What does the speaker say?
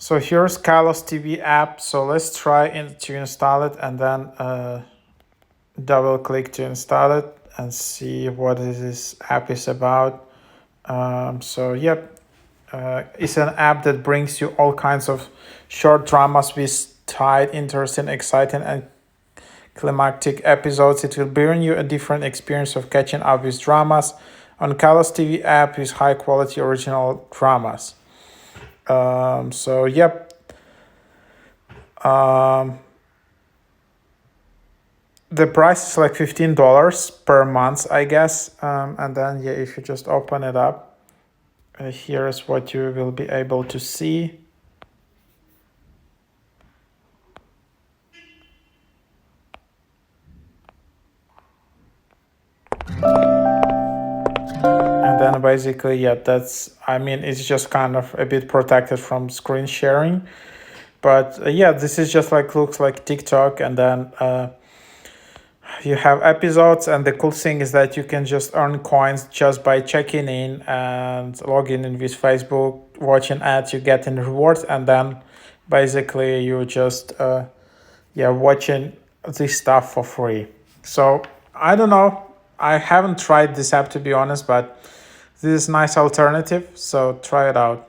So here's Kalos TV app. So let's try to install it and then double click to install it and see what this app is about. It's an app that brings you all kinds of short dramas with tight, interesting, exciting, and climactic episodes. It will bring you a different experience of catching up with dramas on Kalos TV app with high quality original dramas. The price is like $15 per month, I guess. And then if you just open it up, here's what you will be able to see. And then basically, it's just kind of a bit protected from screen sharing. But this is just looks like TikTok, and then you have episodes, and the cool thing is that you can just earn coins just by checking in and logging in with Facebook, watching ads, you get in rewards, and then basically you just watching this stuff for free. So I don't know. I haven't tried this app, to be honest, but this is a nice alternative. So try it out.